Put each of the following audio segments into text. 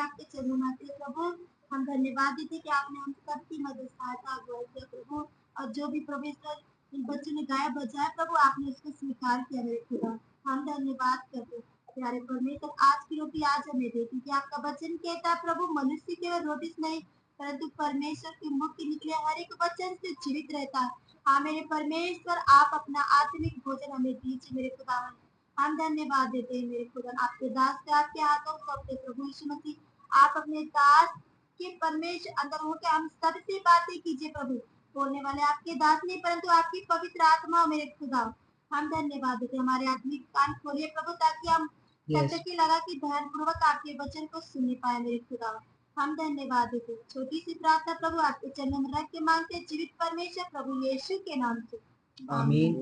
आपके चरणों में आते हैं प्रभु। हम धन्यवाद देते हैं कि आपने हम सबकी मदद सहायता अगुवाई किया प्रभु। और जो भी प्रभु इन बच्चों ने गाया बजाया प्रभु, आपने उसको स्वीकार किया मेरे खुदा। हम धन्यवाद करते हैं प्यारे परमेश्वर। आज की रोटी आज हमें देती कि आपका वचन कहता है प्रभु, मनुष्य केवल रोटी से नहीं परंतु परमेश्वर के मुख के निकले हर एक वचन से जीवित रहता है। हाँ मेरे परमेश्वर, आप अपना आत्मिक भोजन हमें दीजिए मेरे खुदा। हम धन्यवाद देते हैं मेरे खुदा। आपके दास के आपके हाथों सौंपते प्रभु यीशु मसीह। आप अपने दास के परमेश्वर अंदर होकर हम सबसे बातें कीजिए प्रभु। बोलने वाले आपके दास नहीं परंतु आपकी पवित्र आत्मा मेरे खुदा। हम धन्यवाद देते हैं। हमारे आत्मिक कान खोलिए प्रभु, ताकि हम तब तक लगा कि ध्यान पूर्वक आपके वचन को सुन पाए मेरे खुदा। हम धन्यवाद देते हैं। छोटी सी प्रार्थना प्रभु आपके चरणों में रख के मांगते हैं जीवित परमेश्वर प्रभु यीशु के नाम से, आमीन।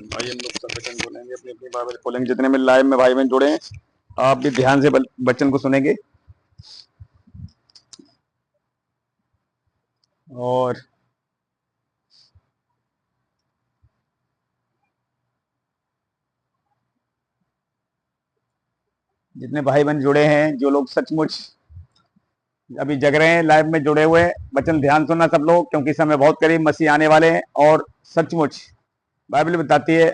भाई हम लोग सब वचन बोलेंगे, अपनी अपनी बाइबल खोलेंगे। जितने में लाइव में भाई बहन जुड़े हैं, आप भी ध्यान से वचन को सुनेंगे। और जितने भाई बहन जुड़े हैं, जो लोग सचमुच अभी जग रहे हैं, लाइव में जुड़े हुए, वचन ध्यान सुनना सब लोग, क्योंकि समय बहुत करीब मसीह आने वाले हैं। और सचमुच बाइबल बताती है,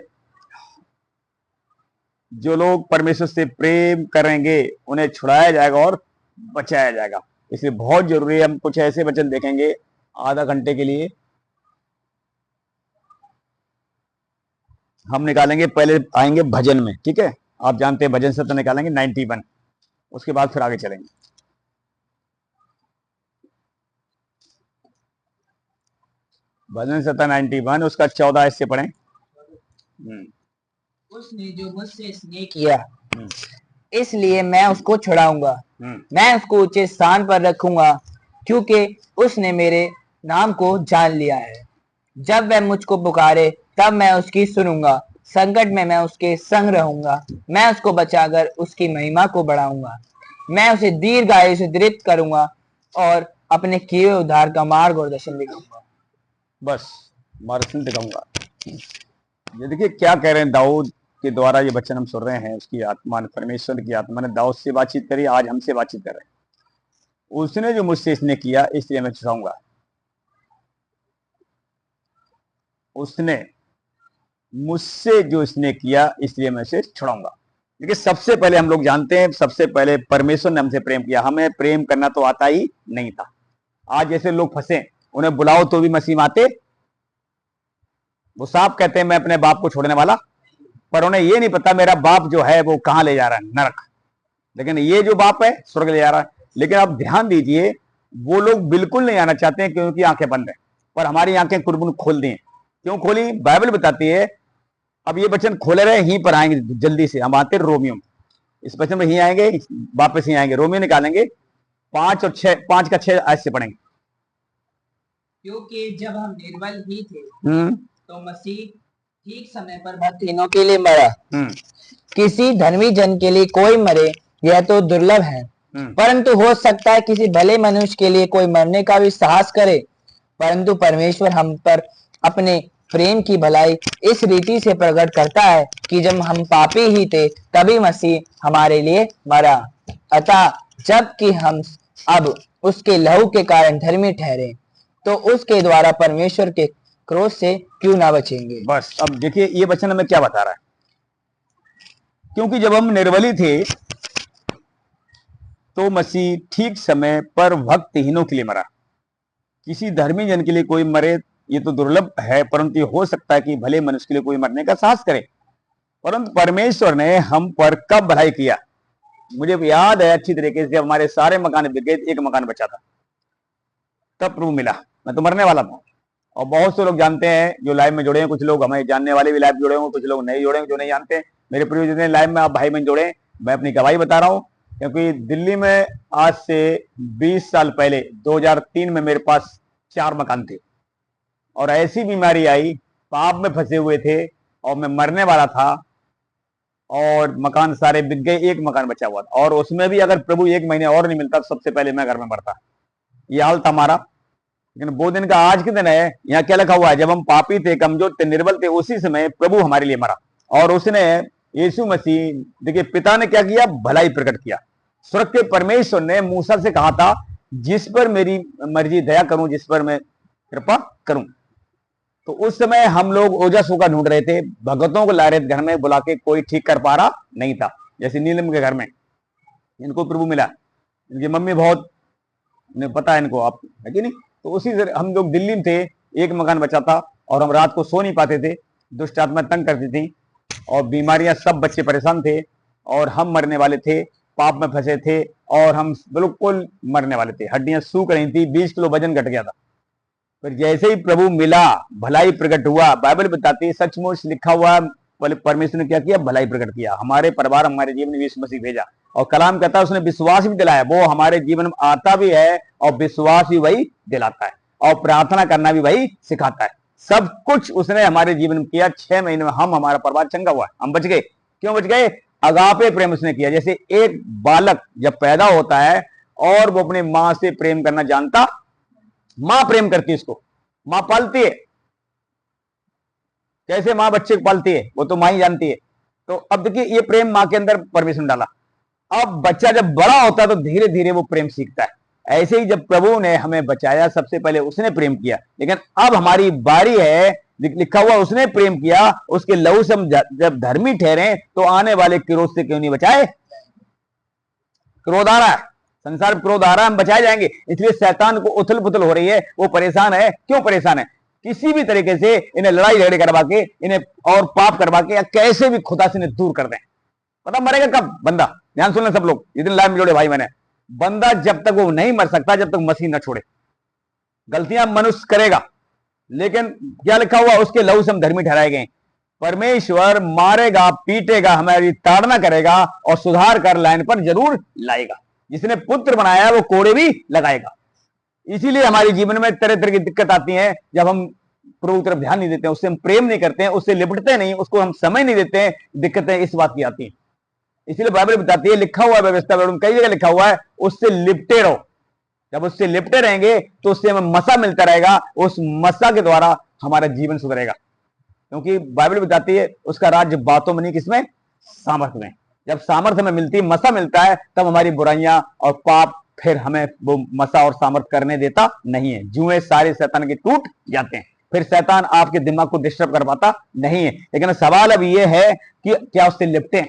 जो लोग परमेश्वर से प्रेम करेंगे उन्हें छुड़ाया जाएगा और बचाया जाएगा। इसलिए बहुत जरूरी है, हम कुछ ऐसे वचन देखेंगे आधा घंटे के लिए। हम निकालेंगे, पहले आएंगे भजन में, ठीक है। आप जानते हैं भजन सत्र निकालेंगे 91, उसके बाद फिर आगे चलेंगे। भजन सत्र 91 उसका 14 से पढ़ें। उसने जो मुझसे स्नेह किया इसलिए मैं उसको छुड़ाऊंगा। मैं उसको ऊंचे स्थान पर रखूंगा, क्योंकि उसने मेरे नाम को जान लिया है। जब वह मुझको पुकारे तब मैं उसकी सुनूंगा। संकट में मैं उसके संग रहूंगा। मैं उसको बचाकर उसकी महिमा को बढ़ाऊंगा। मैं उसे दीर्घायु से दृप्त करूंगा और अपने किए हुए उद्धार का मार्ग और दर्शन दिखाऊंगा। बस मार्गदर्शन दिखाऊंगा। ये देखिए क्या कह रहे हैं, दाऊद के द्वारा ये वचन हम सुन रहे हैं। उसकी आत्मा ने, परमेश्वर की आत्मा ने दाऊद से बातचीत करी, आज हमसे बातचीत कर रहे हैं। उसने जो मुझसे इसने किया इसलिए मैं छुड़ाऊंगा। उसने मुझसे जो इसने किया इसलिए मैं उसे छुड़ाऊंगा। देखिए सबसे पहले हम लोग जानते हैं, सबसे पहले परमेश्वर ने हमसे प्रेम किया। हमें प्रेम करना तो आता ही नहीं था। आज जैसे लोग फंसे, उन्हें बुलाओ तो भी मसीह में आते। वो साफ कहते हैं मैं अपने बाप को छोड़ने वाला, पर उन्हें ये नहीं पता मेरा बाप जो है वो कहां ले जा रहा है, नरक। लेकिन ये जो बाप है स्वर्ग ले जा रहा है। लेकिन आप ध्यान दीजिए, वो लोग बिल्कुल नहीं आना चाहते हैं, क्योंकि आंखें बंद है। पर हमारी आंखें कुरबुन खोल दी हैं। क्यों खोली? बाइबल बताती है। अब ये वचन खोले रहे, यहीं पर आएंगे जल्दी से। हम आते रोमियो, इस वचन में यहीं आएंगे, वापस ही आएंगे। रोमियो निकालेंगे 5 और 6, 5 का 6 आज से पढ़ेंगे। क्योंकि जब हम निर्बल ही थे तो मसीह ठीक समय पर भक्तिहीनों के लिए मरा। किसी धर्मी जन के लिए कोई मरे यह तो दुर्लभ है, परंतु हो सकता है किसी भले मनुष्य के लिए कोई मरने का भी साहस करे। परंतु परमेश्वर हम पर अपने प्रेम की भलाई इस रीति से प्रकट करता है कि जब हम पापी ही थे तभी मसीह हमारे लिए मरा। अतः जबकि हम अब उसके लहू के कारण धर्मी ठहरे, तो उसके द्वारा परमेश्वर के क्रोध से क्यों ना बचेंगे। बस अब देखिए ये वचन हमें क्या बता रहा है। क्योंकि जब हम निर्बली थे तो मसीह ठीक समय पर भक्तहीनों के लिए मरा। किसी धर्मी जन के लिए कोई मरे ये तो दुर्लभ है, परंतु ये हो सकता है कि भले मनुष्य के लिए कोई मरने का साहस करे। परंतु परमेश्वर ने हम पर कब भलाई किया? मुझे याद है अच्छी तरीके से, हमारे सारे मकान बिक गए, एक मकान बचा था, तब प्रभु मिला। मैं तो मरने वाला था। और बहुत से लोग जानते हैं जो लाइव में जुड़े हैं, कुछ लोग हमें जानने वाले भी लाइव जुड़े होंगे, कुछ लोग नहीं जुड़े हैं जो नहीं जानते। मेरे प्रिय जितने लाइव में आप भाई बहन जुड़े हैं, मैं अपनी गवाही बता रहा हूँ। क्योंकि दिल्ली में आज से 20 साल पहले 2003 में मेरे पास 4 मकान थे, और ऐसी बीमारी आई, पाप में फंसे हुए थे और मैं मरने वाला था। और मकान सारे बिक गए, एक मकान बचा हुआ था, और उसमें भी अगर प्रभु 1 महीने और नहीं मिलता तो सबसे पहले मैं घर में मरता। ये हाल था हमारा। लेकिन वो दिन का आज के दिन है, यहाँ क्या लिखा हुआ है, जब हम पापी थे, कमजोर थे, निर्बल थे, उसी समय प्रभु हमारे लिए मरा। और उसने, यीशु मसीह, देखिए पिता ने क्या किया, भलाई प्रकट किया। स्वर्ग के परमेश्वर ने मूसा से कहा था, जिस पर मेरी मर्जी दया करूं, जिस पर मैं कृपा करूं। तो उस समय हम लोग ओझा सूखा ढूंढ रहे थे, भगतों को ला रहे थे घर में बुला के, कोई ठीक कर पा रहा नहीं था। जैसे नीलम के घर में इनको प्रभु मिला, इनकी मम्मी बहुत पता है इनको, आप है कि नहीं। तो उसी से हम लोग दिल्ली में थे, एक मकान बचा था, और हम रात को सो नहीं पाते थे, दुष्ट आत्मा तंग करती थी, और बीमारियां, सब बच्चे परेशान थे, और हम मरने वाले थे, पाप में फंसे थे, और हम बिल्कुल मरने वाले थे, हड्डियां सूख रही थी, 20 किलो वजन घट गया था। फिर जैसे ही प्रभु मिला, भलाई प्रकट हुआ। बाइबल बताती है, सचमुच लिखा हुआ, परमेश्वर ने क्या किया, भलाई प्रकट किया। हमारे परिवार, हमारे जीवन में यीशु मसीह भेजा, और कलाम कहता है उसने विश्वास भी दिलाया। वो हमारे जीवन में आता भी है, और विश्वास भी वही दिलाता है, और प्रार्थना करना भी वही सिखाता है। सब कुछ उसने हमारे जीवन में किया। 6 महीने में हमारा परिवार चंगा हुआ, हम बच गए। क्यों बच गए? अगापे प्रेम उसने किया। जैसे एक बालक जब पैदा होता है और वो अपने मां से प्रेम करना जानता, मां प्रेम करती है उसको, मां पालती है। कैसे मां बच्चे को पालती है, वो तो मां ही जानती है। तो अब देखिए, ये प्रेम मां के अंदर परमेश्वर ने डाला। अब बच्चा जब बड़ा होता है तो धीरे धीरे वो प्रेम सीखता है। ऐसे ही जब प्रभु ने हमें बचाया, सबसे पहले उसने प्रेम किया, लेकिन अब हमारी बारी है। लिखा हुआ उसने प्रेम किया, उसके लहू से हम जब धर्मी ठहरे, तो आने वाले क्रोध से क्यों नहीं बचाए? क्रोध आ रहा है, संसार में क्रोध आ रहा है, हम बचाए जाएंगे। इसलिए शैतान को उथल पुथल हो रही है, वो परेशान है। क्यों परेशान है? किसी भी तरीके से इन्हें लड़ाई झगड़े करवा के, इन्हें और पाप करवा के, या कैसे भी खुदा से इन्हें दूर कर दें। पता मरेगा कब बंदा? ध्यान सुनना सब लोग, इतने लाइव में जोड़े भाई मैंने। बंदा जब तक वो नहीं मर सकता, जब तक मसीह न छोड़े। गलतियां मनुष्य करेगा, लेकिन क्या लिखा हुआ, उसके लहू से हम धर्मी ठहराए गए। परमेश्वर मारेगा, पीटेगा, हमारी ताड़ना करेगा, और सुधार कर लाइन पर जरूर लाएगा। जिसने पुत्र बनाया वो कोड़े भी लगाएगा। इसीलिए हमारे जीवन में तरह तरह की दिक्कत आती है, जब हम प्रभु की तरफ ध्यान नहीं देते हैं, उससे हम प्रेम नहीं करते हैं, उससे लिपटते नहीं, उसको हम समय नहीं देते हैं। दिक्कतें इस बात की आती हैं। इसलिए बाइबल बताती है, लिखा हुआ है व्यवस्था में, कई जगह लिखा हुआ है, उससे लिपटे रहो। जब उससे लिपटे रहेंगे तो उससे हमें मसा मिलता रहेगा, उस मसा के द्वारा हमारा जीवन सुधरेगा। क्योंकि बाइबल बताती है, उसका राज्य बातों में नहीं, किसमें? सामर्थ्य में। जब सामर्थ्य में मिलती, मसा मिलता है, तब हमारी बुराइयां और पाप फिर हमें वो मसा और सामर्थ्य करने देता नहीं है। जुए सारे शैतान के टूट जाते हैं, फिर शैतान आपके दिमाग को डिस्टर्ब कर पाता नहीं है। लेकिन सवाल अब ये है कि क्या उससे लिपटे?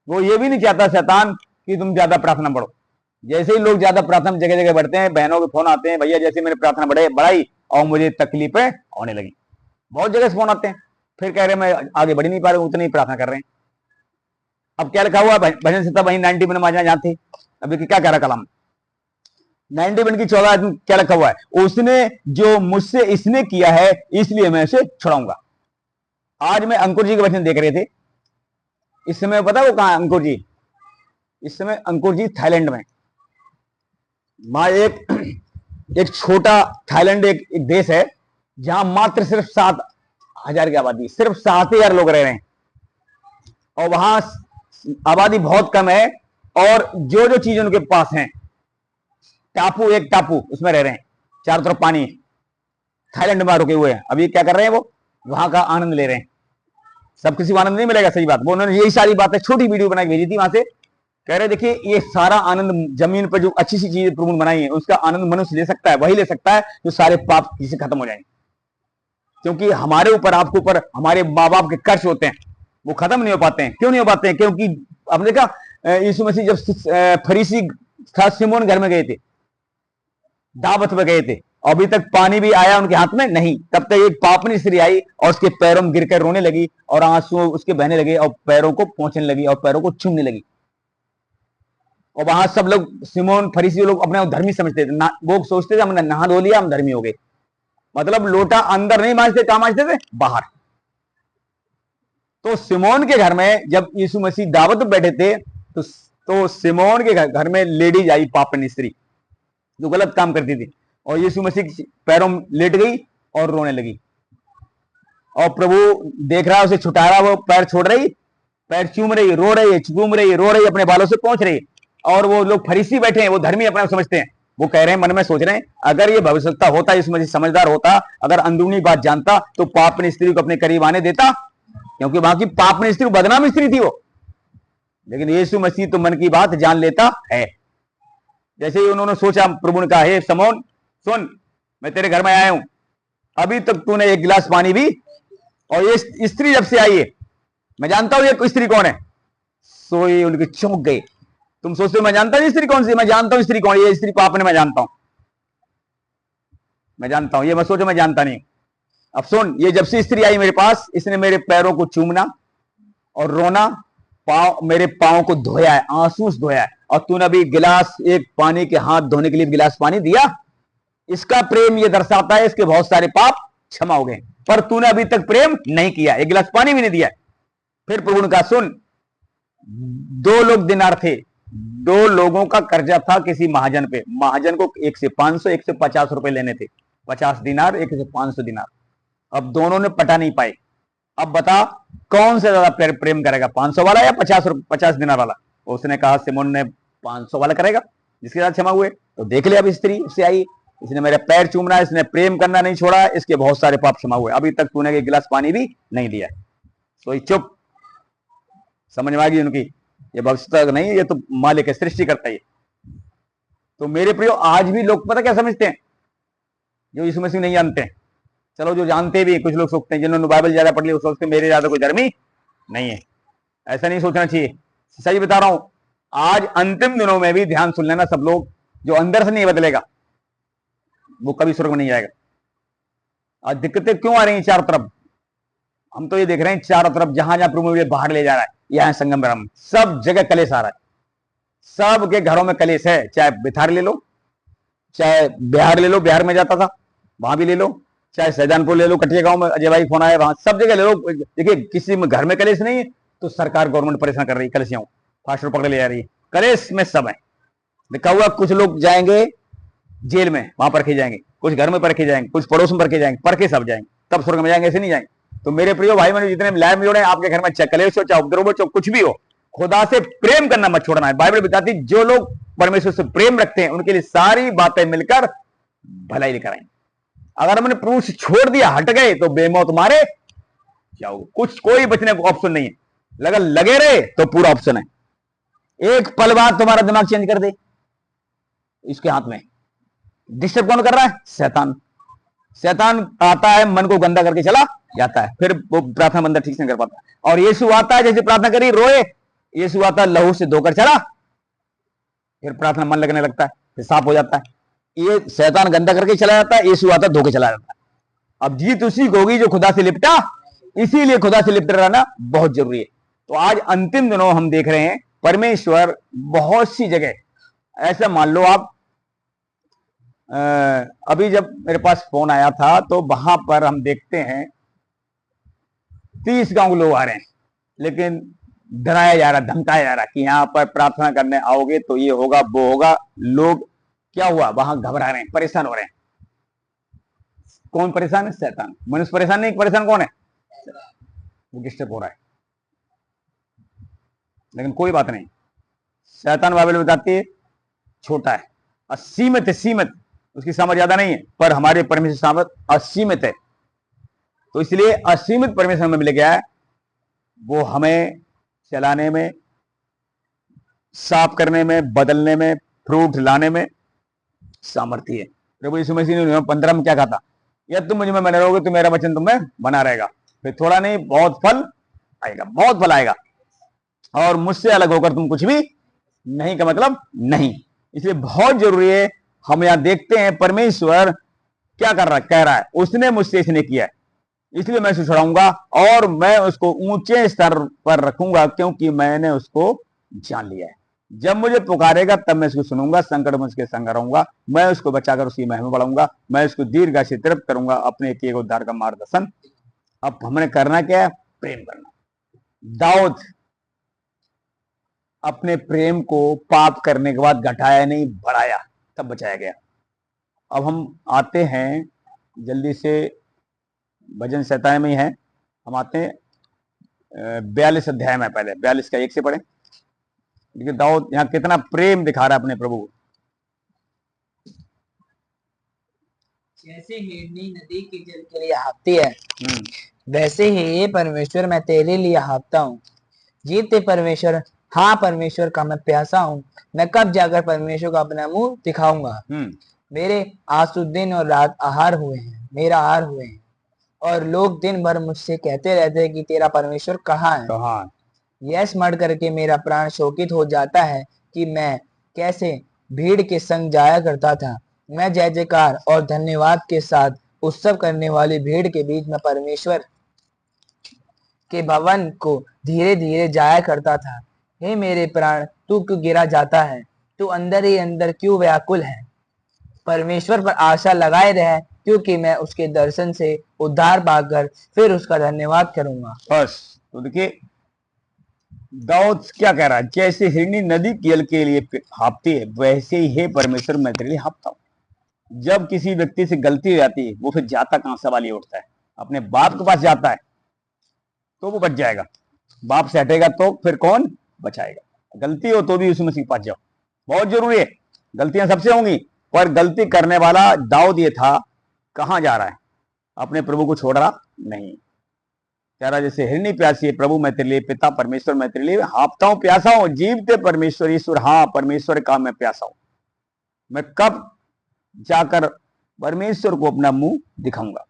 वो ये भी नहीं चाहता शैतान कि तुम ज्यादा प्रार्थना पढ़ो। जैसे ही लोग ज्यादा प्रार्थना जगह जगह बढ़ते हैं, बहनों के फोन आते हैं, भैया जैसे मैंने प्रार्थना बढ़ाई और मुझे तकलीफें होने लगी। बहुत जगह से फोन आते हैं, फिर कह रहे हैं मैं आगे बढ़ नहीं पा रहा, उतनी ही प्रार्थना कर रहे हैं। अब क्या लिखा हुआ भजन संहिता वही 91 में जहां थे, अभी क्या कह रहा कलाम 91 की 14 क्या लिखा हुआ है, उसने जो मुझसे इसने किया है इसलिए मैं उसे छुड़ाऊंगा। आज मैं अंकुर जी के वचन देख रहे थे। इस समय पता है वो कहां अंकुर जी? इस समय अंकुर जी थाईलैंड में। वहां एक छोटा थाईलैंड एक देश है, जहां मात्र सिर्फ 7,000 की आबादी, सिर्फ 7,000 लोग रह रहे हैं, और वहां आबादी बहुत कम है, और जो जो चीज उनके पास है, टापू, एक टापू उसमें रह रहे हैं, चारों तरफ पानी। थाईलैंड में रुके हुए हैं। अभी क्या कर रहे हैं? वो वहां का आनंद ले रहे हैं। सब किसी को आनंद नहीं मिलेगा, सही बात। वो उन्होंने यही सारी बातें छोटी वीडियो बना के भेजी थी वहां से। कह रहे देखिए, ये सारा आनंद जमीन पर जो अच्छी सी चीजें प्रभु ने बनाई है, उसका आनंद मनुष्य ले सकता है, वही ले सकता है जो सारे पाप किसी खत्म हो जाएंगे। क्योंकि हमारे ऊपर, आपके ऊपर हमारे माँ बाप के कर्ज होते हैं, वो खत्म नहीं हो पाते हैं। क्यों नहीं हो पाते हैं? क्योंकि आपने देखा, यीशु मसीह जब फरीसी था, सिमोन घर में गए थे, दावत में गए थे, अभी तक पानी भी आया उनके हाथ में नहीं, तब तक एक पापनी स्त्री आई और उसके पैरों में गिरकर रोने लगी, और आंसू उसके बहने लगे, और पैरों को पोंछने लगी, और पैरों को चूमने लगी। और वहां सब लोग, सिमोन फरीसी लोग अपने धर्मी समझते थे, वो सोचते थे हमने नहा धो लिया, हम धर्मी हो गए। मतलब लोटा अंदर नहीं मांजते, कहां मांजते थे? बाहर। तो सिमोन के घर में जब यीशु मसीह दावत में बैठे थे, तो सिमोन के घर में लेडीज आई, पापनी स्त्री, जो गलत काम करती थी, और यीशु मसीह पैरों में लेट गई और रोने लगी। और प्रभु देख रहा है, उसे छुटा रहा, वो पैर छोड़ रही पैर चूम रही है, रो रही है, चूम रही है, रो रही है, अपने बालों से पहुंच रही है। और वो लोग फरीसी बैठे हैं, वो धर्मी अपना समझते हैं, वो कह रहे हैं, मन में सोच रहे हैं, अगर ये भविष्यता होता, इसमें समझदार होता, अगर अंदरूनी बात जानता, तो पाप ने स्त्री को अपने करीब आने देता, क्योंकि बाकी पाप ने स्त्री, बदनाम स्त्री थी वो। लेकिन यीशु मसीह तो मन की बात जान लेता है। जैसे ही उन्होंने सोचा, प्रभु ने कहा, हे समौन सुन, मैं तेरे घर में आया हूं, अभी तक तूने एक गिलास पानी भी, और ये स्त्री जब से आई है, मैं जानता हूं ये स्त्री कौन है। सो ये उनके चौंक गए। तुम सोचते हो मैं जानता हूं स्त्री कौन सी, मैं जानता हूं स्त्री कौन है, ये स्त्री पाप ने, मैं जानता हूं, मैं जानता हूं, ये मत सोचो मैं जानता नहीं। अब सुन, ये जब से स्त्री आई मेरे पास, इसने मेरे पैरों को चूमना और रोना, मेरे पांव को धोया है, आंसू से धोया है, और तूने अभी गिलास, एक पानी के हाथ धोने के लिए गिलास पानी दिया। इसका प्रेम ये दर्शाता है, इसके बहुत सारे पाप क्षमा हो गए, पर तूने अभी तक प्रेम नहीं किया, एक गिलास पानी भी नहीं दिया। फिर प्रभु ने कहा, सुन, 2 लोग दिनार थे, 2 लोगों का कर्जा था किसी महाजन पे। महाजन को एक से 500, एक से 50 रुपए लेने थे, 50 दिनार, एक से 500 दिनार। अब दोनों ने पटा नहीं पाए। अब बता कौन से ज्यादा प्रेम करेगा, 500 वाला या 50 दिनार वाला। उसने कहा, सिमोन ने 500 वाला करेगा, जिसके साथ क्षमा हुए। तो देख ले, अब स्त्री से आई, इसने मेरे पैर चूमना, इसने प्रेम करना नहीं छोड़ा, इसके बहुत सारे पाप क्षमा हुए, अभी तक तूने एक गिलास पानी भी नहीं दिया। तो चुप, समझ में आ गई उनकी, ये भविष्य नहीं है, ये तो मालिक है, सृष्टि करता है। तो मेरे प्रियो, आज भी लोग पता क्या समझते हैं, जो यीशु मसीह नहीं जानते हैं। चलो जो जानते भी, कुछ लोग सोचते हैं, जिन्होंने बाइबल ज्यादा पढ़ ली, वो सोचते मेरे ज्यादा कोई धर्मी नहीं है। ऐसा नहीं सोचना चाहिए, सही बता रहा हूं। आज अंतिम दिनों में भी ध्यान सुन लेना सब लोग, जो अंदर से नहीं बदलेगा वो कभी स्वर्ग में नहीं जाएगा। आज दिक्कतें क्यों आ रही हैं चारों तरफ, हम तो ये देख रहे हैं चारों तरफ, जहां जहां प्रभु बाहर ले जा रहा है, यहां संगम ब्रह्म, सब जगह कलेश आ रहा है, सबके घरों में कलेश है। चाहे बिहार ले लो, चाहे बिहार ले लो, बिहार में जाता था वहां भी ले लो, चाहे सहजानपुर ले लो, कटिया गांव में अजय भाई फोन आया, वहां सब जगह ले लो। देखिए, किसी में घर में कलेश नहीं है तो सरकार, गवर्नमेंट परेशान कर रही है, कलेशियां फास्टर पकड़ ले जा रही है, कलेश में सब है। लिखा हुआ, कुछ लोग जाएंगे जेल में, वहां परखे जाएंगे, कुछ घर में परखे जाएंगे, कुछ पड़ोस में परखे जाएंगे, परखे सब जाएंगे, तब स्वर्ग में जाएंगे, ऐसे नहीं जाएंगे। तो मेरे प्रियो भाई, मैंने जितने लाइव में जोड़े, आपके घर में चाहे कलेश हो, चाहे उपद्रव हो, चाहे कुछ भी हो, खुदा से प्रेम करना मत छोड़ना है। बाइबल बताती, जो लोग परमेश्वर से प्रेम रखते हैं, उनके लिए सारी बातें मिलकर भलाई लेकर आएंगे। अगर हमने प्रभु से छोड़ दिया, हट गए, तो बेमौत मारे जाओगे, कुछ कोई बचने का ऑप्शन नहीं है। लगन लगे रहे तो पूरा ऑप्शन है। एक पल बाद तुम्हारा दिमाग चेंज कर दे, इसके हाथ में। डिस्टर्ब कौन कर रहा है? शैतान। शैतान आता है, मन को गंदा करके चला जाता है, फिर वो प्रार्थना बंदा ठीक से नहीं कर पाता। और यीशु आता है, जैसे प्रार्थना करी रोए, यीशु आता है, लहू से धोकर चला, फिर प्रार्थना मन लगने लगता है, फिर साफ हो जाता है। ये शैतान गंदा करके चला जाता है, यीशु आता है, धोके चला जाता है। अब जीत उसी को होगी जो खुदा से लिपटा, इसीलिए खुदा से लिपटे रहना बहुत जरूरी है। तो आज अंतिम दिनों हम देख रहे हैं, परमेश्वर बहुत सी जगह, ऐसा मान लो आप, अभी जब मेरे पास फोन आया था तो वहां पर हम देखते हैं 30 गांव के लोग आ रहे हैं, लेकिन डराया जा रहा, धमकाया जा रहा कि यहां पर प्रार्थना करने आओगे तो ये होगा वो होगा। लोग क्या हुआ, वहां घबरा रहे हैं, परेशान हो रहे हैं। कौन परेशान है? शैतान। मनुष्य परेशान नहीं, परेशान कौन है? वो डिस्टर्ब हो रहा है। लेकिन कोई बात नहीं, शैतान बाइबल बताती है छोटा है, असीमित है, सीमित, उसकी समझ ज्यादा नहीं है, पर हमारे परमेश्वर सामर्थ असीमित है। तो इसलिए असीमित परमेश्वर हमें मिल गया है, वो हमें चलाने में, साफ करने में, बदलने में, फ्रूट लाने में सामर्थ्य है। प्रभु यीशु मसीह ने 15 में क्या कहा था? यदि तुम मुझ में बने रहोगे तो मेरा वचन तुम में बना रहेगा, फिर थोड़ा नहीं बहुत फल आएगा, बहुत फल आएगा, और मुझसे अलग होकर तुम कुछ भी नहीं का मतलब नहीं। इसलिए बहुत जरूरी है। हम यहां देखते हैं परमेश्वर क्या कर रहा है, कह रहा है उसने मुझसे इसने किया है, इसलिए मैं उसे छुड़ाऊंगा और मैं उसको ऊंचे स्तर पर रखूंगा, क्योंकि मैंने उसको जान लिया है। जब मुझे पुकारेगा तब मैं उसको सुनूंगा, संकट में उसके संग रहूंगा, मैं उसको बचाकर उसकी महिमा बढ़ाऊंगा, मैं उसको दीर्घ से तृप्त करूंगा, अपने एक उद्धार का मार्गदर्शन। अब हमने करना क्या है? प्रेम करना। दाऊद अपने प्रेम को पाप करने के बाद घटाया नहीं, बढ़ाया, तब बचाया गया। अब हम आते हैं जल्दी से, भजन 97 में ही है, हम आते हैं 42 अध्याय में, पहले 42 का 1 से पढ़े। देखिए दाऊद यहाँ कितना प्रेम दिखा रहा है अपने प्रभु को। जैसे हिरनी नदी के जल के लिए हाँफती है, वैसे ही ये परमेश्वर मैं तेरे लिए हाँफता हूँ। जीते परमेश्वर, हाँ परमेश्वर का मैं प्यासा हूँ। मैं कब जाकर परमेश्वर को अपना मुंह दिखाऊंगा। मेरे आंसू दिन और रात आहार हुए हैं, मेरा आहार हुए हैं, और लोग दिन भर मुझसे कहते रहते हैं कि तेरा परमेश्वर कहाँ है। यह स्मरण करके मेरा प्राण शोकित हो जाता है कि मैं कैसे भीड़ के संग जाया करता था। मैं जय जयकार और धन्यवाद के साथ उत्सव करने वाली भीड़ के बीच में परमेश्वर के भवन को धीरे धीरे जाया करता था। हे मेरे प्राण, तू क्यों गिरा जाता है? तू अंदर ही अंदर क्यों व्याकुल है? परमेश्वर पर आशा लगाए रहे, क्योंकि मैं उसके दर्शन से उद्धार पाकर फिर उसका धन्यवाद करूंगा। बस तो देखिए दाऊद क्या कह रहा है, जैसे हिरनी नदी जल के लिए हाँफती है, वैसे ही हे परमेश्वर मैं तेरे लिए हाँफता हूं। जब किसी व्यक्ति से गलती हो जाती है, वो फिर जाता कहां, सवाल ये उठता है। अपने बाप के पास जाता है तो वो बच जाएगा, बाप से हटेगा तो फिर कौन बचाएगा। गलती हो तो भी उसी मसीह के पास जाओ, बहुत जरूरी है। गलतियां सबसे होंगी, पर गलती करने वाला दाऊद ये था, कहां जा रहा है, अपने प्रभु को छोड़ रहा नहीं। कह रहा जैसे हिरनी प्यासी है, प्रभु मैं तेरे लिए, पिता परमेश्वर मैं तेरे लिए हाँफता हूं, प्यासा हूं। जीवते परमेश्वर ईश्वर, हाँ परमेश्वर का मैं प्यासा हूं। मैं कब जाकर परमेश्वर को अपना मुंह दिखाऊंगा।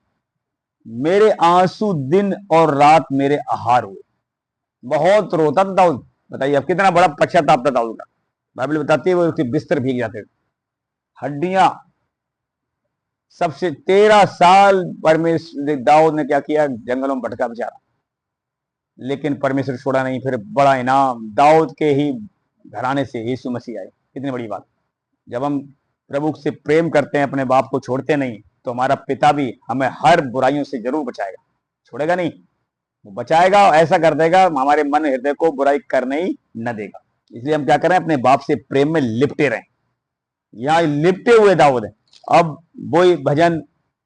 मेरे आंसू दिन और रात मेरे आहार हुए। बहुत रोता था दाऊद। बताइए अब कितना बड़ा पश्चाताप था दाऊद का। बाइबल बताती है वो उसके बिस्तर भीग जाते थे, हड्डियां सबसे। 13 साल परमेश्वर दाऊद ने क्या किया, जंगलों में भटका बेचारा, लेकिन परमेश्वर छोड़ा नहीं। फिर बड़ा इनाम दाऊद के ही घराने से यीशु मसीह आए। कितनी बड़ी बात। जब हम प्रभु से प्रेम करते हैं, अपने बाप को छोड़ते नहीं, तो हमारा पिता भी हमें हर बुराइयों से जरूर बचाएगा। छोड़ेगा नहीं, वो बचाएगा, ऐसा कर देगा हमारे मन हृदय को बुराई करने ही न देगा। इसलिए हम क्या करें, अपने बाप से प्रेम में लिपटे रहें। यहाँ लिपटे हुए दाऊद है। अब वही भजन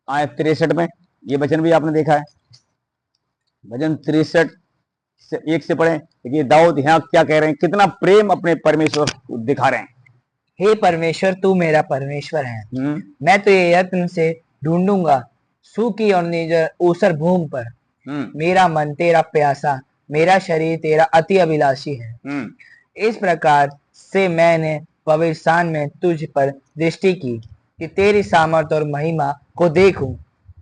आए 63 में, ये वचन भी आपने देखा है, भजन 63 से 1 से पढ़े। देखिए दाऊद यहाँ क्या कह रहे हैं, कितना प्रेम अपने परमेश्वर को दिखा रहे हैं। हे परमेश्वर, तू मेरा परमेश्वर है। मैं तो ये यत्न से ढूंढूंगा सूखी और निर्जर ऊसर भूमि पर। मेरा मन तेरा प्यासा, मेरा शरीर तेरा अति अभिलाषी है। इस प्रकार से मैंने भविष्यवाण में तुझ पर दृष्टि की कि तेरी सामर्थ और महिमा को देखूं,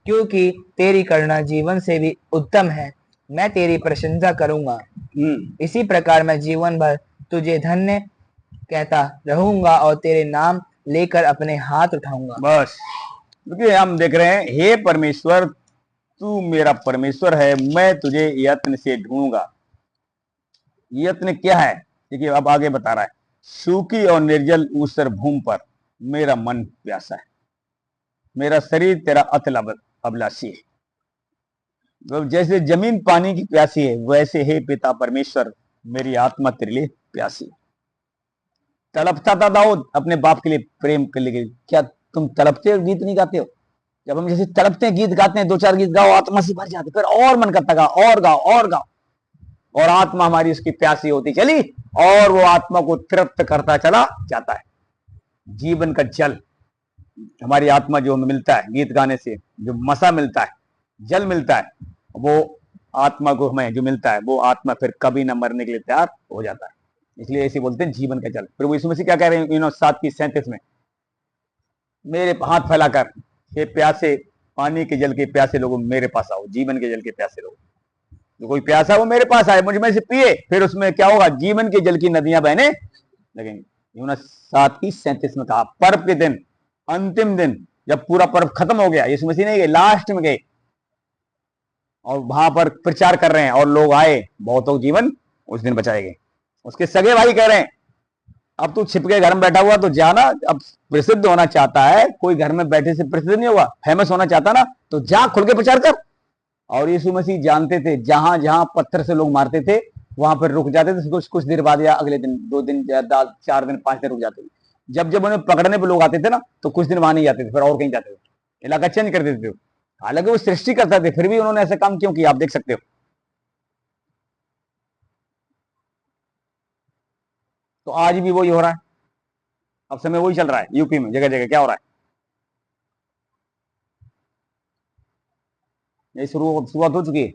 क्योंकि तेरी करुणा जीवन से भी उत्तम है। मैं तेरी प्रशंसा करूंगा। इसी प्रकार मैं जीवन भर तुझे धन्य कहता रहूंगा और तेरे नाम लेकर अपने हाथ उठाऊंगा। बस क्योंकि हम देख रहे हैं, हे परमेश्वर तू मेरा परमेश्वर है, मैं तुझे यत्न से ढूंढूंगा। यत्न क्या है, देखिए अब आगे बता रहा है, सूखी और निर्जल ऊसर भूमि पर मेरा मन प्यासा है, मेरा शरीर तेरा अतल अभिलाषी है। जैसे जमीन पानी की प्यासी है, वैसे हे पिता परमेश्वर मेरी आत्मा तेरे लिए प्यासी है। तड़पता था दाऊद अपने बाप के लिए, प्रेम के लिए। क्या तुम तड़पते हो, गीत नहीं गाते हो? जब हम जैसे तड़पते हैं, गीत गाते हैं, 2-4 गीत गाओ, आत्मा से भर जाते, फिर और मन करता गाओ, और गाओ और गाओ, और आत्मा हमारी उसकी प्यासी होती चली, और वो आत्मा को तृप्त करता चला जाता है। जीवन का जल हमारी आत्मा जो हमें मिलता है गीत गाने से, जो मसा मिलता है, जल मिलता है, वो आत्मा को हमें जो मिलता है, वो आत्मा फिर कभी न मरने के लिए तैयार हो जाता है। इसलिए ऐसे बोलते हैं जीवन का जल। प्रभु यीशु मसीह क्या कह रहे हैं 7:37 में, मेरे हाथ फैलाकर हे प्यासे, पानी के जल के प्यासे लोगों मेरे पास आओ। जीवन के जल के प्यासे लोग, जो कोई प्यासा वो मेरे पास आए, मुझ में से पिए, फिर उसमें क्या होगा, जीवन के जल की नदियां बहने लगेंगी। 7:37 में कहा। पर्व के दिन, अंतिम दिन, जब पूरा पर्व खत्म हो गया, यीशु मसीह नहीं गए, लास्ट में गए और वहां पर प्रचार कर रहे हैं, और लोग आए, बहुतों जीवन उस दिन बचाए गए। उसके सगे भाई कह रहे हैं, अब तू छिप के घर में बैठा हुआ तो जाना, अब प्रसिद्ध होना चाहता है, कोई घर में बैठे से प्रसिद्ध नहीं हुआ, फेमस होना चाहता ना, तो जा खुल के प्रचार कर। और यीशु मसीह जानते थे, जहां जहां पत्थर से लोग मारते थे, वहां पर रुक जाते थे, कुछ देर बाद या अगले दिन, 2 दिन, 4 दिन, 5 दिन रुक जाते थे। जब जब उन्हें पकड़ने पर लोग आते थे ना, तो कुछ दिन वहां नहीं जाते थे, फिर और कहीं जाते थे, इलाका चेंज कर देते थे। हालांकि वो सृष्टि करता थे, फिर भी उन्होंने ऐसा काम क्यों किया, आप देख सकते हो। तो आज भी वही हो रहा है, अब समय वही चल रहा है। यूपी में जगह जगह क्या हो रहा है, ये शुरुआत हो चुकी है।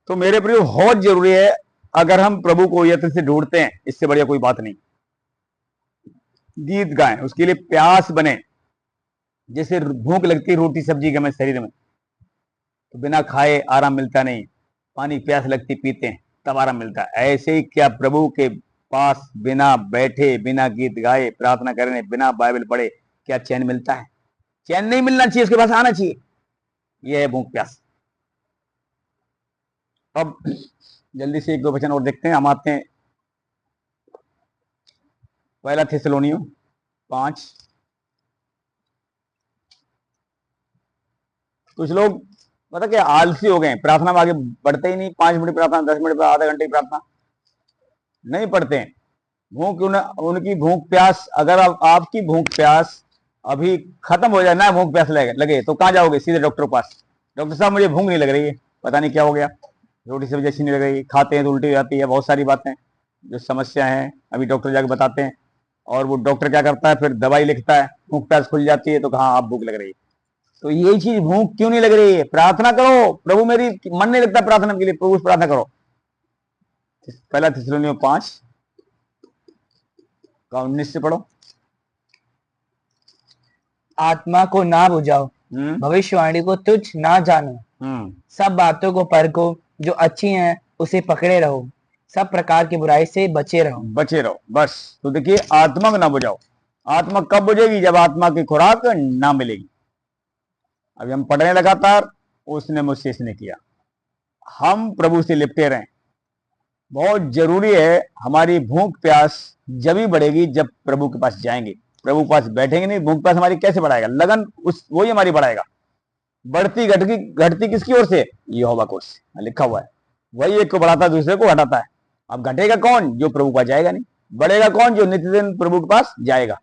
तो मेरे प्रिय बहुत जरूरी है, अगर हम प्रभु को यत्न से ढूंढते हैं, इससे बढ़िया कोई बात नहीं। गीत गाएं, उसके लिए प्यास बने। जैसे भूख लगती है रोटी सब्जी के में शरीर में, तो बिना खाए आराम मिलता नहीं, पानी प्यास लगती पीते हैं तब आराम मिलता है। ऐसे ही क्या प्रभु के पास बिना बैठे, बिना गीत गाए, प्रार्थना करने, बिना बाइबल पढ़े क्या चैन मिलता है? चैन नहीं मिलना चाहिए, उसके पास आना चाहिए। यह है भूख प्यास। अब जल्दी से एक दो वचन और देखते हैं, हम आते हैं पहला थिस्सलुनीय 5। कुछ लोग पता क्या आलसी हो गए, प्रार्थना में आगे बढ़ते ही नहीं। 5 मिनट प्रार्थना, 10 मिनट, आधा घंटे की प्रार्थना नहीं पढ़ते हैं। उनकी भूख प्यास, अगर आपकी भूख प्यास अभी खत्म हो जाए ना, भूख प्यास लगे तो कहाँ जाओगे? सीधे डॉक्टर के पास। डॉक्टर साहब मुझे भूख नहीं लग रही है, पता नहीं क्या हो गया, रोटी सब्जी अच्छी नहीं लग रही, खाते हैं तो उल्टी हो जाती है, बहुत सारी बातें जो समस्या है अभी डॉक्टर जाके बताते हैं। और वो डॉक्टर क्या करता है, फिर दवाई लिखता है, भूख प्यास खुल जाती है तो कहाँ आप भूख लग रही है। तो यही चीज भूख क्यों नहीं लग रही है? प्रार्थना करो, प्रभु मेरी मन नहीं लगता प्रार्थना के लिए, प्रभु से प्रार्थना करो। पहला थिस्सलुनीय 5 का 19 से पढ़ो। आत्मा को ना बुझाओ, भविष्यवाणी को तुच्छ ना जानो, सब बातों को परखो, जो अच्छी हैं उसे पकड़े रहो, सब प्रकार की बुराई से बचे रहो बस। तो देखिए, आत्मा को ना बुझाओ। आत्मा कब बुझेगी? जब आत्मा की खुराक ना मिलेगी। अभी हम पढ़ रहे हैं लगातार, उसने मुझसे इसने किया, हम प्रभु से लिपटे रहें। बहुत जरूरी है। हमारी भूख प्यास जब ही बढ़ेगी जब प्रभु के पास जाएंगे, प्रभु के पास बैठेंगे नहीं, भूख प्यास हमारी कैसे बढ़ाएगा? लगन वही हमारी बढ़ाएगा। बढ़ती घटती किसकी ओर से? यहोवा की ओर से, लिखा हुआ है। वही एक को बढ़ाता है, दूसरे को हटाता है। अब घटेगा कौन? जो प्रभु के पास जाएगा नहीं। बढ़ेगा कौन? जो नित्य दिन प्रभु के पास जाएगा।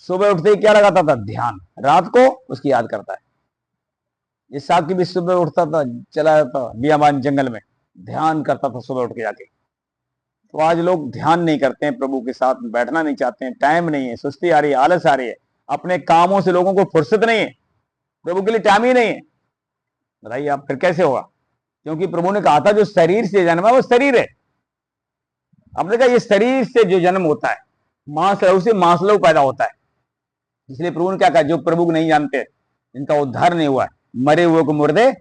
सुबह उठते ही क्या लगाता था? ध्यान। रात को उसकी याद करता है। इसहाक की भी सुबह उठता था, चला जाता बियाबान जंगल में, ध्यान करता था सुबह उठ के जाके। तो आज लोग ध्यान नहीं करते हैं, प्रभु के साथ बैठना नहीं चाहते हैं, टाइम नहीं है, सुस्ती आ रही है, आलस आ रही है, अपने कामों से लोगों को फुर्सत नहीं है, प्रभु के लिए टाइम ही नहीं है। बताइए आप, फिर कैसे होगा? क्योंकि प्रभु ने कहा था जो शरीर से जन्म है वो शरीर है। आपने कहा ये शरीर से जो जन्म होता है, मांस लहू से मांस लहू पैदा होता है। इसलिए प्रभु ने क्या कहा? जो प्रभु को नहीं जानते, जिनका उद्धार नहीं हुआ है, मरे हुए को मुर्दे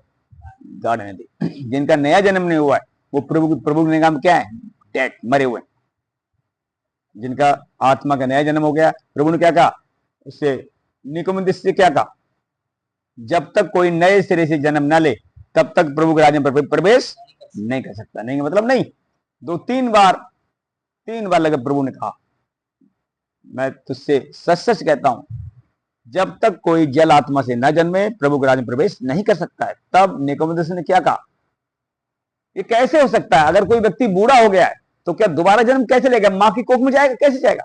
गाड़ने दे। जिनका नया जन्म नहीं हुआ है वो प्रभु के निगाह में क्या है? डेड, मरे हुए। जिनका आत्मा का नया जन्म हो गया, प्रभु ने क्या कहा उससे? निकोदेमुस से क्या कहा? जब तक कोई नए सिरे से जन्म ना ले तब तक प्रभु के राज्य में प्रवेश नहीं कर सकता। नहीं मतलब नहीं, 2-3 बार लगे प्रभु ने कहा। मैं तुझसे सच सच कहता हूं, जब तक कोई जल आत्मा से न जन्मे प्रभु के राज्य में प्रवेश नहीं कर सकता है। तब निकोदेमुस ने क्या कहा? ये कैसे हो सकता है? अगर कोई व्यक्ति बूढ़ा हो गया है तो क्या दोबारा जन्म कैसे लेगा? मां की कोख में जाएगा? कैसे जाएगा?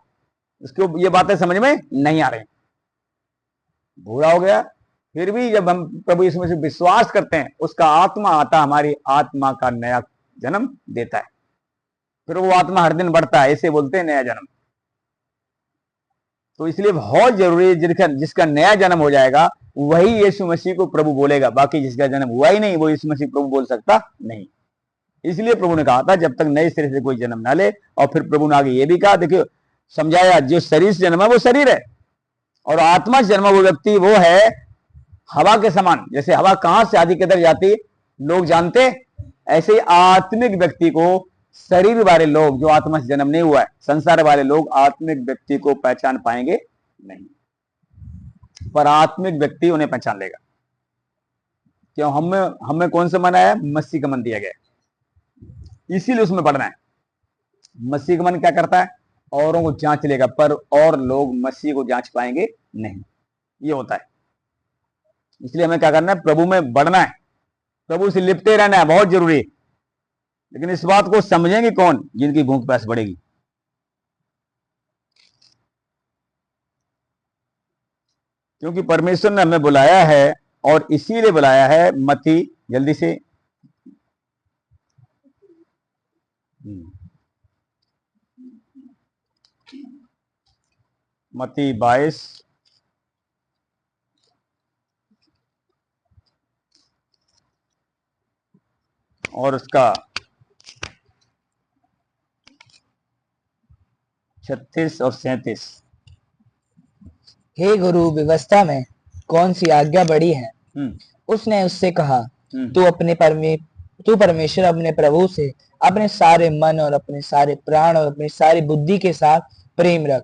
उसको ये बातें समझ में नहीं आ रही। बूढ़ा हो गया, फिर भी जब हम प्रभु यीशु मसीह विश्वास करते हैं, उसका आत्मा आता, हमारी आत्मा का नया जन्म देता है। फिर वो आत्मा हर दिन बढ़ता है, ऐसे बोलते हैं नया जन्म। तो इसलिए बहुत जरूरी है, जिसका नया जन्म हो जाएगा वही यीशु मसीह को प्रभु बोलेगा। बाकी जिसका जन्म हुआ ही नहीं वो यीशु मसीह प्रभु बोल सकता नहीं। इसलिए प्रभु ने कहा था जब तक नए सिरे से कोई जन्म ना ले। और फिर प्रभु ने आगे ये भी कहा, देखियो समझाया, जो शरीर से जन्मा वो शरीर है, और आत्मा से जन्मा वो व्यक्ति वो है हवा के समान। जैसे हवा कहां से आदि किधर जाती लोग जानते, ऐसे ही आत्मिक व्यक्ति को शरीर वाले लोग, जो आत्मा से जन्म नहीं हुआ है, संसार वाले लोग आत्मिक व्यक्ति को पहचान पाएंगे नहीं, पर आत्मिक व्यक्ति उन्हें पहचान लेगा। क्यों? हमें कौन सा मन आया? मसीह का मन दिया गया, इसीलिए उसमें पढ़ना है। मसीह का मन क्या करता है? औरों को जांच लेगा, पर और लोग मसीह को जांच पाएंगे नहीं। ये होता है। इसलिए हमें क्या करना है? प्रभु में बढ़ना है, प्रभु से लिपटे रहना है, बहुत जरूरी है। लेकिन इस बात को समझेंगे कौन? जिनकी भूख प्यास बढ़ेगी। क्योंकि परमेश्वर ने हमें बुलाया है, और इसीलिए बुलाया है। मत्ती जल्दी से मत्ती 22 और उसका 36 और 37। हे गुरु, व्यवस्था में कौन सी आज्ञा बड़ी है? उसने उससे कहा, तू परमेश्वर अपने प्रभु से अपने सारे मन और अपने सारे प्राण और अपनी सारी बुद्धि के साथ प्रेम रख।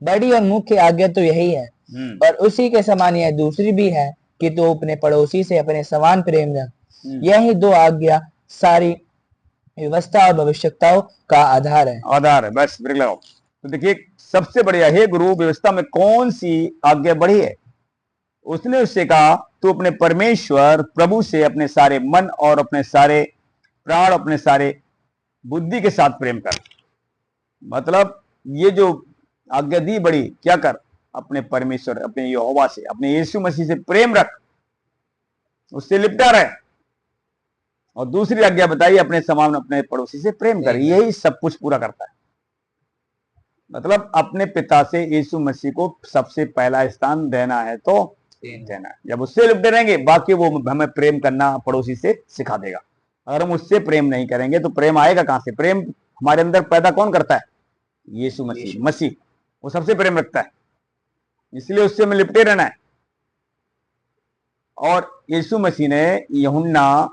बड़ी और मुख्य आज्ञा तो यही है, और उसी के समान यह दूसरी भी है कि तू अपने पड़ोसी से अपने समान प्रेम रख। यही दो आज्ञा सारी व्यवस्था और भविष्यताओं का आधार है। बस ब्रेक लगाओ। तो देखिए, सबसे बढ़िया, हे गुरु, व्यवस्था में कौन सी आज्ञा बढ़ी है? उसने उससे कहा, तू अपने परमेश्वर प्रभु से अपने सारे मन और अपने सारे प्राण, अपने सारे बुद्धि के साथ प्रेम कर। मतलब ये जो आज्ञा दी बड़ी, क्या कर? अपने परमेश्वर, अपने यहोवा से, अपने यीशु मसीह से प्रेम रख, उससे लिपटा रहे। और दूसरी आज्ञा बताई, अपने समान अपने पड़ोसी से प्रेम कर। यही सब कुछ पूरा करता है। मतलब अपने पिता से यीशु मसीह को सबसे पहला स्थान देना है तो देना है। जब उससे लिपटे रहेंगे, बाकी वो हमें प्रेम करना पड़ोसी से सिखा देगा। अगर हम उससे प्रेम नहीं करेंगे तो प्रेम आएगा कहां से? प्रेम हमारे अंदर पैदा कौन करता है? यीशु मसीह। वो सबसे प्रेम रखता है, इसलिए उससे हमें लिपटे रहना है। और यीशु मसीह ने यूहन्ना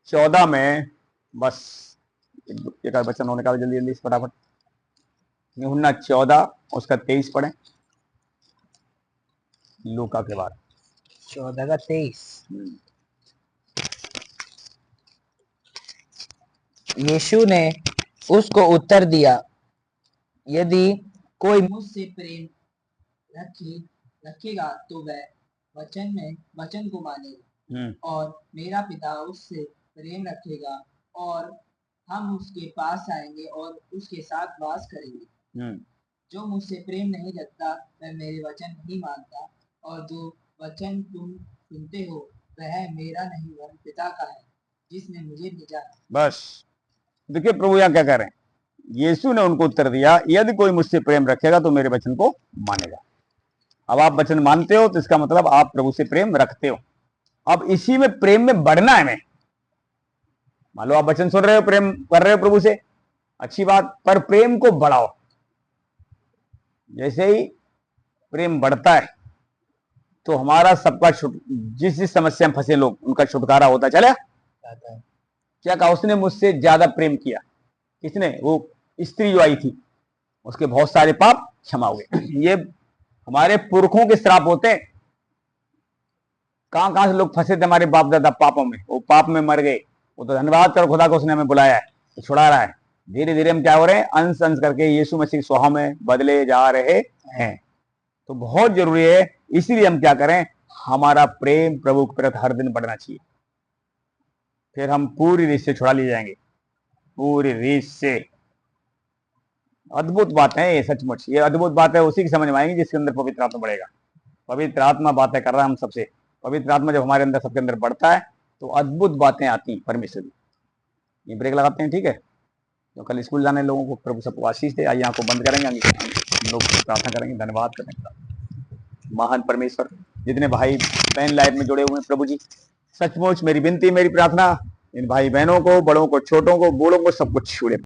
14 में, बस एक वचन होने का, जल्दी जल्दी फटाफट, यूहन्ना 14 उसका 23 पढ़े, लूका के बाद 14 का 23। यीशु ने उसको उत्तर दिया, यदि कोई मुझसे प्रेम रखेगा तो वह वचन को मानेगा, और मेरा पिता उससे प्रेम रखेगा, और हम उसके पास आएंगे और उसके साथ वास करेंगे। जो मुझसे प्रेम नहीं रखता वह मेरे वचन नहीं मानता, और जो वचन तुम सुनते हो वह मेरा नहीं वह पिता का है जिसने मुझे भेजा है। बस देखिए, प्रभु यहाँ क्या कह रहे हैं? यीशु ने उनको उत्तर दिया, यदि कोई मुझसे प्रेम रखेगा तो मेरे वचन को मानेगा। अब आप वचन मानते हो तो इसका मतलब आप प्रभु से प्रेम रखते हो। अब इसी में प्रेम में बढ़ना है। मैं मान लो आप वचन सुन रहे हो, प्रेम कर रहे हो प्रभु से, अच्छी बात, पर प्रेम को बढ़ाओ। जैसे ही प्रेम बढ़ता है तो हमारा सबका जिस समस्या में फंसे लोग, उनका छुटकारा होता चला। क्या कहा उसने? मुझसे ज्यादा प्रेम किया। किसने? वो स्त्री जो आई थी, उसके बहुत सारे पाप क्षमा हुए। ये हमारे पुरखों के श्राप होते हैं। कहां कहां से लोग फंसे थे हमारे बाप दादा पापों में, वो पाप में मर गए। वो तो धन्यवाद करो खुदा को, उसने हमें बुलाया है, तो छुड़ा रहा है। धीरे धीरे हम क्या हो रहे हैं? अंश अंश करके यीशु मसीह स्वभाव में बदले जा रहे हैं। तो बहुत जरूरी है, इसीलिए हम क्या करें? हमारा प्रेम प्रभु के प्रति हर दिन बढ़ना चाहिए। फिर हम पूरी रीत से छुड़ा लिए जाएंगे, पूरी रीत से। अद्भुत बात है ये, सचमुच ये अद्भुत बात है। उसी की समझ में आएंगी जिसके अंदर पवित्र आत्मा बढ़ेगा। पवित्र आत्मा बातें कर रहा है हम सबसे। पवित्र आत्मा जब हमारे अंदर सबके अंदर बढ़ता है तो अद्भुत बातें आती हैं परमेश्वर की। ये ब्रेक लगाते हैं, ठीक है? तो कल स्कूल जाने लोगों को प्रभु सबको आशीष दे। आइए आंखों बंद करेंगे, हम लोग प्रार्थना करेंगे, धन्यवाद करेंगे। महान परमेश्वर, जितने भाई बहन लाइफ में जुड़े हुए हैं प्रभु जी, सचमुच मेरी विनती, मेरी प्रार्थना, इन भाई बहनों को, बड़ों को, छोटों को, बूढ़ों को, सबको छूड़े।